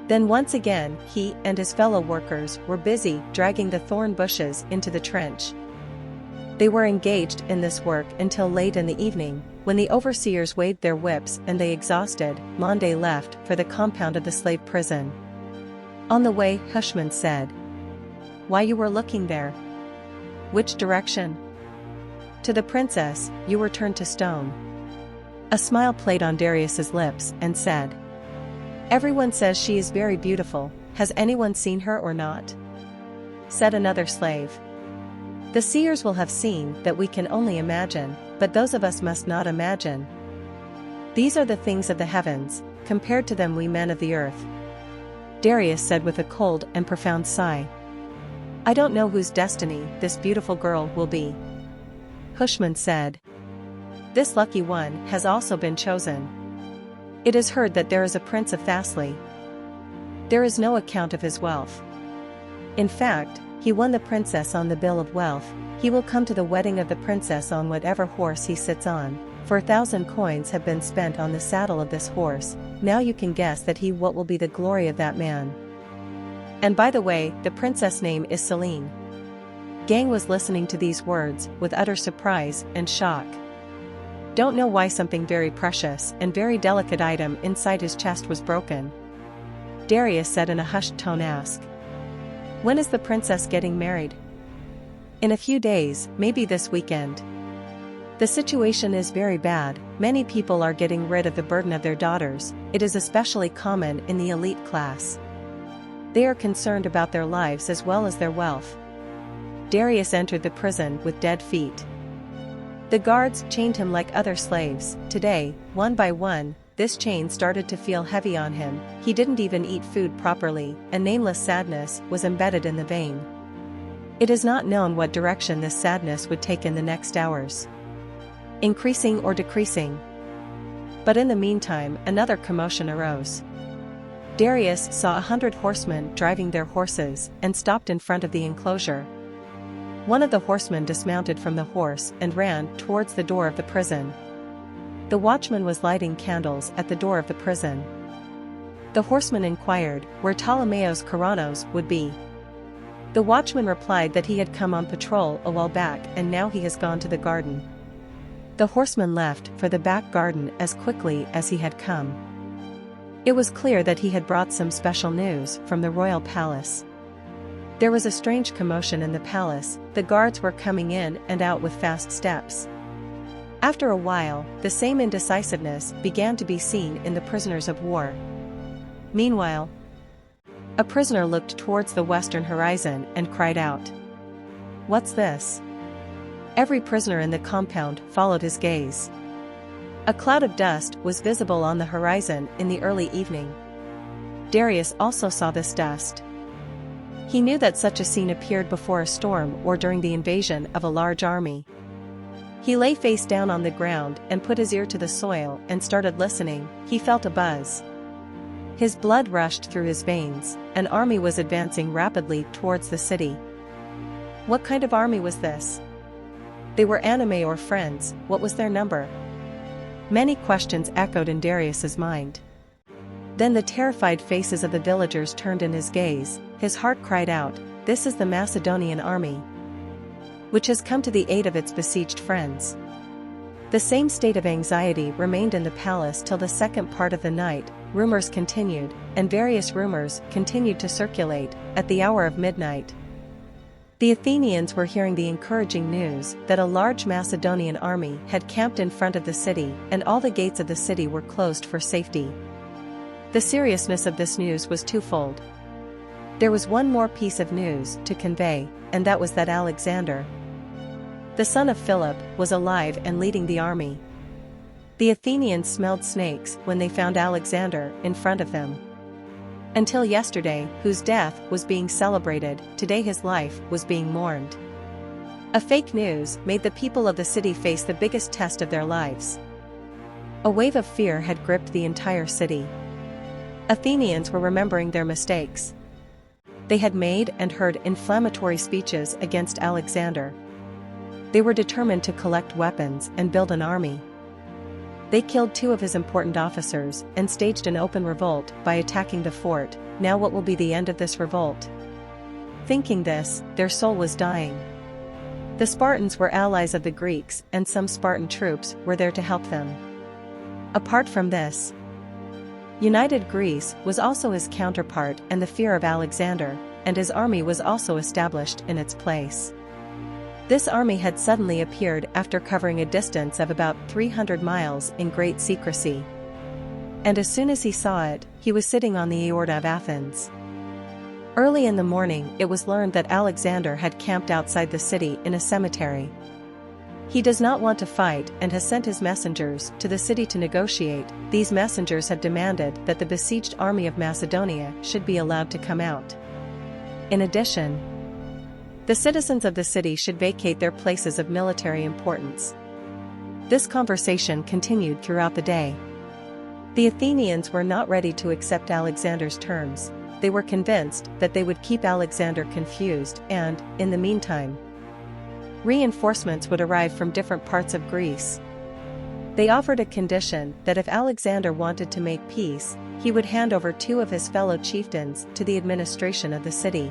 Speaker 1: Then once again, he and his fellow workers were busy dragging the thorn bushes into the trench. They were engaged in this work until late in the evening, when the overseers waved their whips and they exhausted, Monday left for the compound of the slave prison. On the way, Hushman said, "Why you were looking there? Which direction?" To the princess, "You were turned to stone." A smile played on Darius's lips and said, "Everyone says she is very beautiful. Has anyone seen her or not?" Said another slave, "The seers will have seen that we can only imagine, but those of us must not imagine. These are the things of the heavens, compared to them we men of the earth." Darius said with a cold and profound sigh, "I don't know whose destiny this beautiful girl will be." Hushman said, "This lucky one has also been chosen. It is heard that there is a prince of Thessaly. There is no account of his wealth. In fact, he won the princess on the bill of wealth. He will come to the wedding of the princess on whatever horse he sits on. For 1,000 coins have been spent on the saddle of this horse. Now you can guess that what will be the glory of that man. And by the way, the princess' name is Selene." Gang was listening to these words with utter surprise and shock. Don't know why something very precious and very delicate item inside his chest was broken. Darius said in a hushed tone, "When is the princess getting married?" "In a few days, maybe this weekend." The situation is very bad. Many people are getting rid of the burden of their daughters. It is especially common in the elite class. They are concerned about their lives as well as their wealth. Darius entered the prison with dead feet. The guards chained him like other slaves. Today, one by one, this chain started to feel heavy on him. He didn't even eat food properly. A nameless sadness was embedded in the vein. It is not known what direction this sadness would take in the next hours, increasing or decreasing. But in the meantime, another commotion arose. Darius saw 100 horsemen driving their horses and stopped in front of the enclosure. One of the horsemen dismounted from the horse and ran towards the door of the prison. The watchman was lighting candles at the door of the prison. The horseman inquired where Ptolemaeus Karanos would be. The watchman replied that he had come on patrol a while back and now he has gone to the garden. The horseman left for the back garden as quickly as he had come. It was clear that he had brought some special news from the royal palace. There was a strange commotion in the palace, the guards were coming in and out with fast steps. After a while, the same indecisiveness began to be seen in the prisoners of war. Meanwhile, a prisoner looked towards the western horizon and cried out, "What's this?" Every prisoner in the compound followed his gaze. A cloud of dust was visible on the horizon in the early evening. Darius also saw this dust. He knew that such a scene appeared before a storm or during the invasion of a large army. He lay face down on the ground and put his ear to the soil and started listening. He felt a buzz. His blood rushed through his veins. An army was advancing rapidly towards the city. What kind of army was this? They were anime or friends. What was their number? Many questions echoed in Darius's mind. Then the terrified faces of the villagers turned in his gaze. His heart cried out, "This is the Macedonian army, which has come to the aid of its besieged friends." The same state of anxiety remained in the palace till the second part of the night. Rumors continued, and various rumors continued to circulate. At the hour of midnight, the Athenians were hearing the encouraging news that a large Macedonian army had camped in front of the city and all the gates of the city were closed for safety. The seriousness of this news was twofold. There was one more piece of news to convey, and that was that Alexander, the son of Philip, was alive and leading the army. The Athenians smelled snakes when they found Alexander in front of them. Until yesterday, whose death was being celebrated, today his life was being mourned. A fake news made the people of the city face the biggest test of their lives. A wave of fear had gripped the entire city. Athenians were remembering their mistakes. They had made and heard inflammatory speeches against Alexander. They were determined to collect weapons and build an army. They killed 2 of his important officers and staged an open revolt by attacking the fort. Now what will be the end of this revolt? Thinking this, their soul was dying. The Spartans were allies of the Greeks and some Spartan troops were there to help them. Apart from this, united Greece was also his counterpart, and the fear of Alexander and his army was also established in its place. This army had suddenly appeared after covering a distance of about 300 miles in great secrecy. And as soon as he saw it, he was sitting on the aorta of Athens. Early in the morning it was learned that Alexander had camped outside the city in a cemetery. He does not want to fight and has sent his messengers to the city to negotiate. These messengers have demanded that the besieged army of Macedonia should be allowed to come out. In addition, the citizens of the city should vacate their places of military importance. This conversation continued throughout the day. The Athenians were not ready to accept Alexander's terms. They were convinced that they would keep Alexander confused and, in the meantime, reinforcements would arrive from different parts of Greece. They offered a condition that if Alexander wanted to make peace, he would hand over 2 of his fellow chieftains to the administration of the city.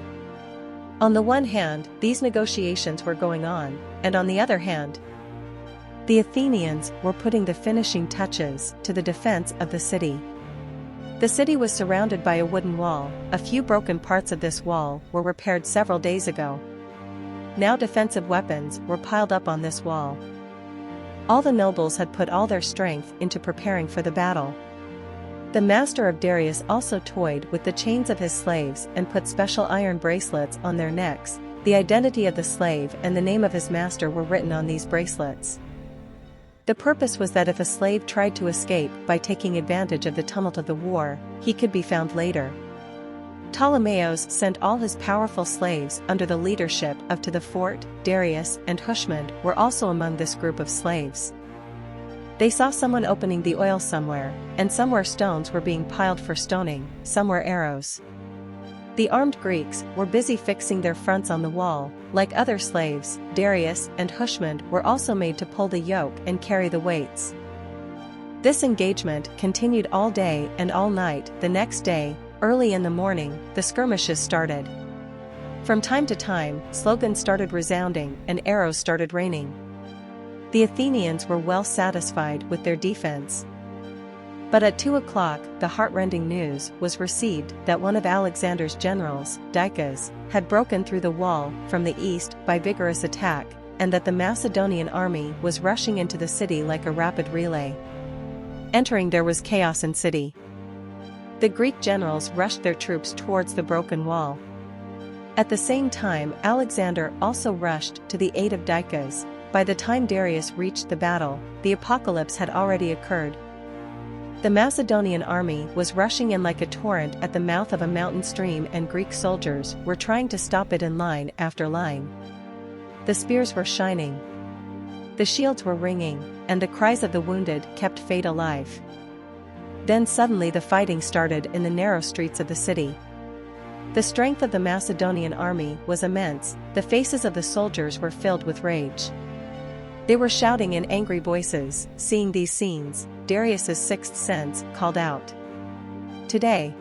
Speaker 1: On the one hand, these negotiations were going on, and on the other hand, the Athenians were putting the finishing touches to the defense of the city. The city was surrounded by a wooden wall. A few broken parts of this wall were repaired several days ago. Now defensive weapons were piled up on this wall. All the nobles had put all their strength into preparing for the battle. The master of Darius also toyed with the chains of his slaves and put special iron bracelets on their necks. The identity of the slave and the name of his master were written on these bracelets. The purpose was that if a slave tried to escape by taking advantage of the tumult of the war, he could be found later. Ptolemaeus sent all his powerful slaves under the leadership of to the fort. Darius and Hushmand were also among this group of slaves. They saw someone opening the oil somewhere, and somewhere stones were being piled for stoning, somewhere arrows. The armed Greeks were busy fixing their fronts on the wall. Like other slaves, Darius and Hushmand were also made to pull the yoke and carry the weights. This engagement continued all day and all night. The next day, early in the morning, the skirmishes started. From time to time, slogans started resounding and arrows started raining. The Athenians were well satisfied with their defense. But at 2 o'clock, the heart-rending news was received that one of Alexander's generals, Dicas, had broken through the wall from the east by vigorous attack, and that the Macedonian army was rushing into the city like a rapid relay. Entering, there was chaos in city. The Greek generals rushed their troops towards the broken wall. At the same time, Alexander also rushed to the aid of Dicas. By the time Darius reached the battle, the apocalypse had already occurred. The Macedonian army was rushing in like a torrent at the mouth of a mountain stream, and Greek soldiers were trying to stop it in line after line. The spears were shining. The shields were ringing, and the cries of the wounded kept fate alive. Then suddenly the fighting started in the narrow streets of the city. The strength of the Macedonian army was immense. The faces of the soldiers were filled with rage. They were shouting in angry voices. Seeing these scenes, Darius's sixth sense called out, "Today,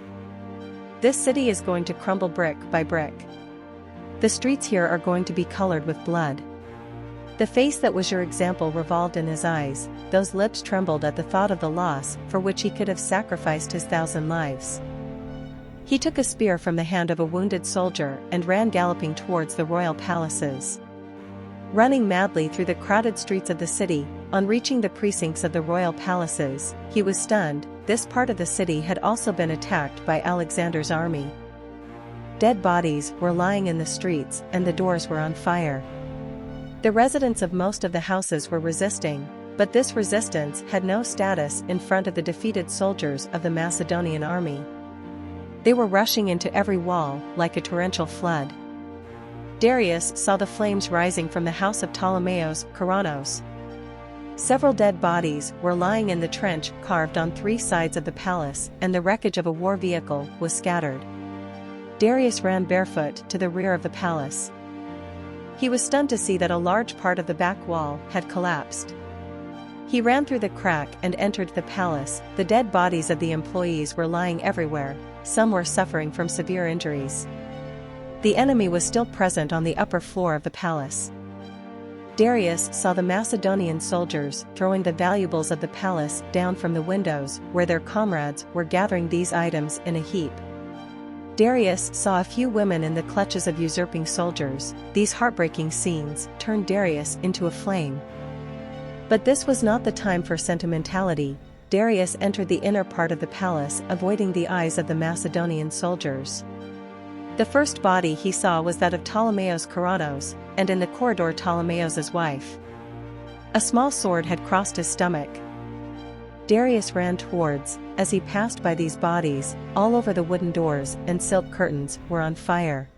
Speaker 1: this city is going to crumble brick by brick. The streets here are going to be colored with blood." The face that was your example revolved in his eyes. Those lips trembled at the thought of the loss for which he could have sacrificed his 1,000 lives. He took a spear from the hand of a wounded soldier and ran galloping towards the royal palaces. Running madly through the crowded streets of the city, on reaching the precincts of the royal palaces, he was stunned. This part of the city had also been attacked by Alexander's army. Dead bodies were lying in the streets, and the doors were on fire. The residents of most of the houses were resisting, but this resistance had no status in front of the defeated soldiers of the Macedonian army. They were rushing into every wall like a torrential flood. Darius saw the flames rising from the house of Ptolemaeus Karanos. Several dead bodies were lying in the trench carved on 3 sides of the palace, and the wreckage of a war vehicle was scattered. Darius ran barefoot to the rear of the palace. He was stunned to see that a large part of the back wall had collapsed. He ran through the crack and entered the palace. The dead bodies of the employees were lying everywhere. Some were suffering from severe injuries. The enemy was still present on the upper floor of the palace. Darius saw the Macedonian soldiers throwing the valuables of the palace down from the windows where their comrades were gathering these items in a heap. Darius saw a few women in the clutches of usurping soldiers. These heartbreaking scenes turned Darius into a flame. But this was not the time for sentimentality. Darius entered the inner part of the palace, avoiding the eyes of the Macedonian soldiers. The first body he saw was that of Ptolemaeus Karanos, and in the corridor Ptolemaeus' wife. A small sword had crossed his stomach. Darius ran towards. As he passed by these bodies, all over the wooden doors and silk curtains were on fire.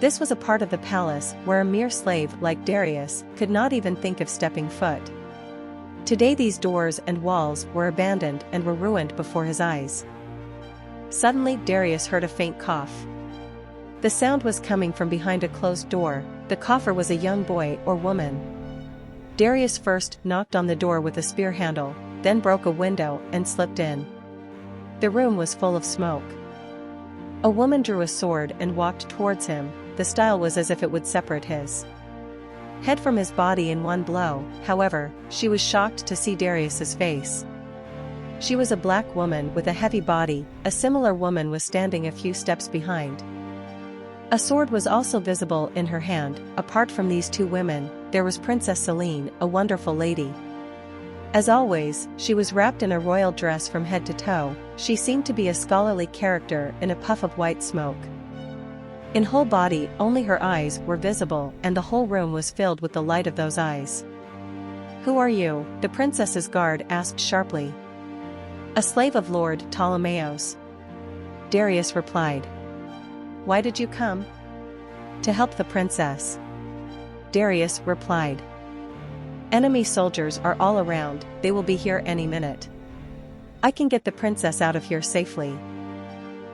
Speaker 1: This was a part of the palace where a mere slave like Darius could not even think of stepping foot. Today these doors and walls were abandoned and were ruined before his eyes. Suddenly Darius heard a faint cough. The sound was coming from behind a closed door. The cougher was a young boy or woman. Darius first knocked on the door with a spear handle, then broke a window and slipped in. The room was full of smoke. A woman drew a sword and walked towards him. The style was as if it would separate his head from his body in one blow. However, she was shocked to see Darius's face. She was a black woman with a heavy body. A similar woman was standing a few steps behind. A sword was also visible in her hand. Apart from these two women, there was Princess Selene, a wonderful lady. As always, she was wrapped in a royal dress from head to toe. She seemed to be a scholarly character in a puff of white smoke. In whole body, only her eyes were visible, and the whole room was filled with the light of those eyes. "Who are you?" the princess's guard asked sharply. "A slave of Lord Ptolemaeus," Darius replied. "Why did you come?" "To help the princess," Darius replied. "Enemy soldiers are all around. They will be here any minute. I can get the princess out of here safely."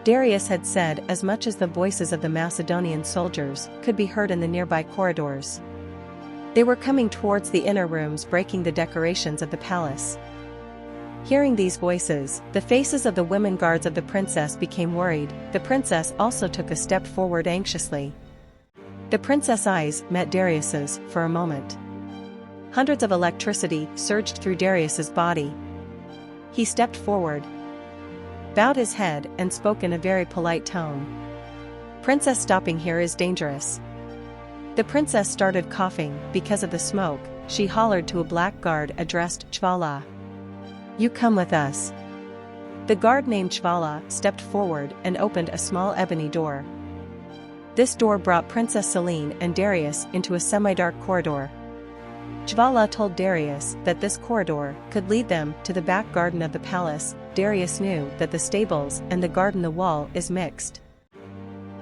Speaker 1: Darius had said as much as the voices of the Macedonian soldiers could be heard in the nearby corridors. They were coming towards the inner rooms, breaking the decorations of the palace. Hearing these voices, the faces of the women guards of the princess became worried. The princess also took a step forward anxiously. The princess' eyes met Darius's for a moment. Hundreds of electricity surged through Darius's body. He stepped forward, bowed his head and spoke in a very polite tone. "Princess, stopping here is dangerous." The princess started coughing because of the smoke. She hollered to a black guard addressed Chvala. "You come with us." The guard named Chvala stepped forward and opened a small ebony door. This door brought Princess Celine and Darius into a semi-dark corridor. Chvala told Darius that this corridor could lead them to the back garden of the palace. Darius knew that the stables and the garden the wall is mixed.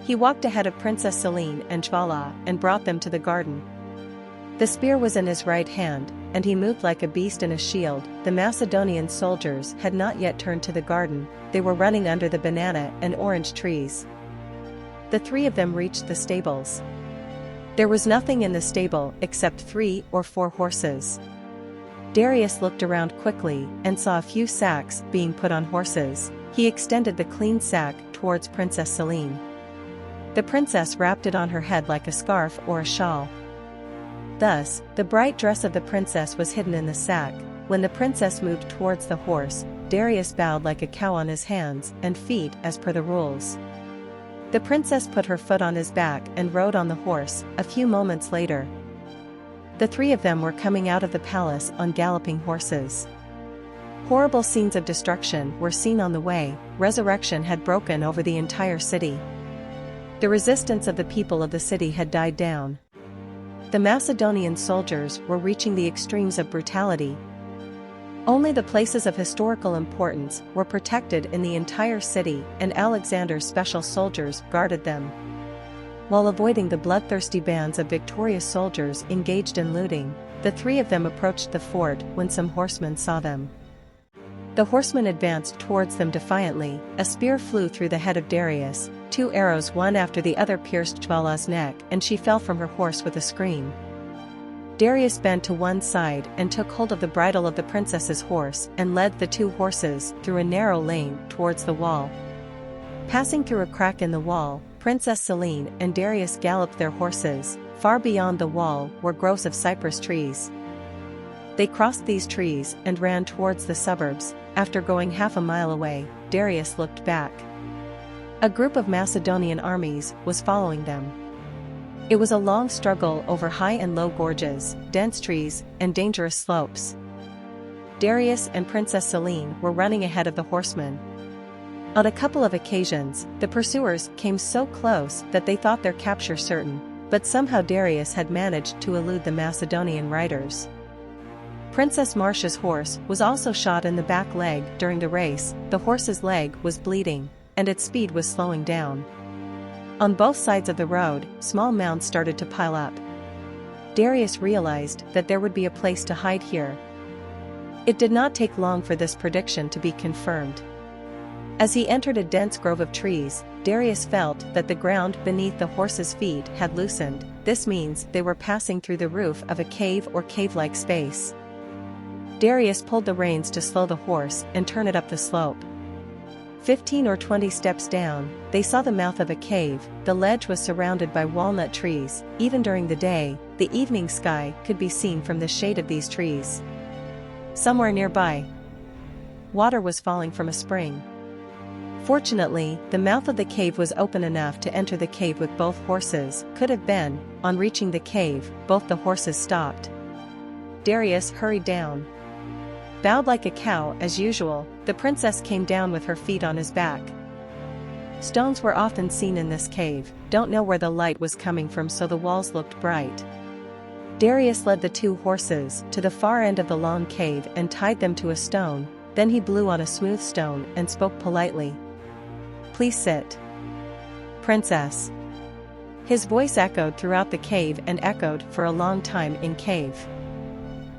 Speaker 1: He walked ahead of Princess Celine and Chvala and brought them to the garden. The spear was in his right hand, and he moved like a beast in a shield. The Macedonian soldiers had not yet turned to the garden. They were running under the banana and orange trees. The three of them reached the stables. There was nothing in the stable except 3 or 4 horses. Darius looked around quickly and saw a few sacks being put on horses. He extended the clean sack towards Princess Celine. The princess wrapped it on her head like a scarf or a shawl. Thus, the bright dress of the princess was hidden in the sack. When the princess moved towards the horse, Darius bowed like a cow on his hands and feet as per the rules. The princess put her foot on his back and rode on the horse. A few moments later, the three of them were coming out of the palace on galloping horses. Horrible scenes of destruction were seen on the way. Resurrection had broken over the entire city. The resistance of the people of the city had died down. The Macedonian soldiers were reaching the extremes of brutality. Only the places of historical importance were protected in the entire city, and Alexander's special soldiers guarded them. While avoiding the bloodthirsty bands of victorious soldiers engaged in looting, the three of them approached the fort when some horsemen saw them. The horsemen advanced towards them defiantly. A spear flew through the head of Darius. 2 arrows one after the other pierced Chvala's neck, and she fell from her horse with a scream. Darius bent to one side and took hold of the bridle of the princess's horse and led the 2 horses through a narrow lane towards the wall. Passing through a crack in the wall, Princess Celine and Darius galloped their horses. Far beyond the wall were groves of cypress trees. They crossed these trees and ran towards the suburbs. After going half a mile away, Darius looked back. A group of Macedonian armies was following them. It was a long struggle over high and low gorges, dense trees, and dangerous slopes. Darius and Princess Celine were running ahead of the horsemen. On a couple of occasions, the pursuers came so close that they thought their capture certain, but somehow Darius had managed to elude the Macedonian riders. Princess Marcia's horse was also shot in the back leg during the race. The horse's leg was bleeding, and its speed was slowing down. On both sides of the road, small mounds started to pile up. Darius realized that there would be a place to hide here. It did not take long for this prediction to be confirmed. As he entered a dense grove of trees, Darius felt that the ground beneath the horse's feet had loosened. This means they were passing through the roof of a cave or cave-like space. Darius pulled the reins to slow the horse and turn it up the slope. 15 or 20 steps down, they saw the mouth of a cave. The ledge was surrounded by walnut trees. Even during the day, the evening sky could be seen from the shade of these trees. Somewhere nearby, water was falling from a spring. Fortunately, the mouth of the cave was open enough to enter the cave with both horses. Could have been. On reaching the cave, both the horses stopped. Darius hurried down. Bowed like a cow as usual, the princess came down with her feet on his back. Stones were often seen in this cave. Don't know where the light was coming from, so the walls looked bright. Darius led the 2 horses to the far end of the long cave and tied them to a stone. Then he blew on a smooth stone and spoke politely. "Please sit, Princess." His voice echoed throughout the cave and echoed for a long time in cave.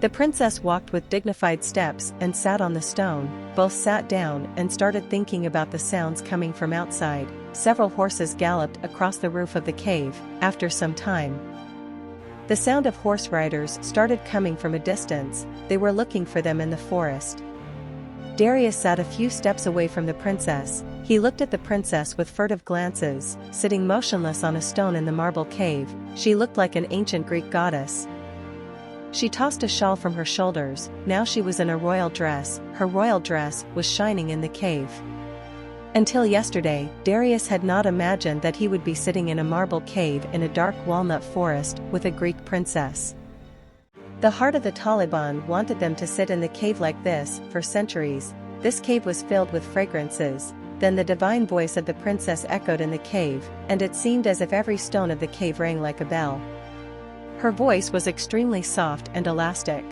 Speaker 1: The princess walked with dignified steps and sat on the stone. Both sat down and started thinking about the sounds coming from outside. Several horses galloped across the roof of the cave. After some time, the sound of horse riders started coming from a distance. They were looking for them in the forest. Darius sat a few steps away from the princess. He looked at the princess with furtive glances, sitting motionless on a stone in the marble cave. She looked like an ancient Greek goddess. She tossed a shawl from her shoulders. Now she was in a royal dress. Her royal dress was shining in the cave. Until yesterday, Darius had not imagined that he would be sitting in a marble cave in a dark walnut forest with a Greek princess. The heart of the Taliban wanted them to sit in the cave like this for centuries. This cave was filled with fragrances. Then the divine voice of the princess echoed in the cave, and it seemed as if every stone of the cave rang like a bell. Her voice was extremely soft and elastic.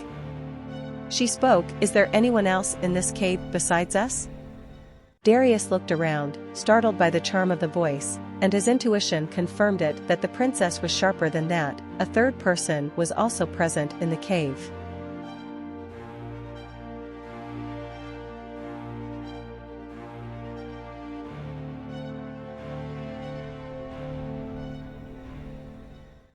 Speaker 1: She spoke, "Is there anyone else in this cave besides us?" Darius looked around, startled by the charm of the voice, and his intuition confirmed it that the princess was sharper than that. A third person was also present in the cave.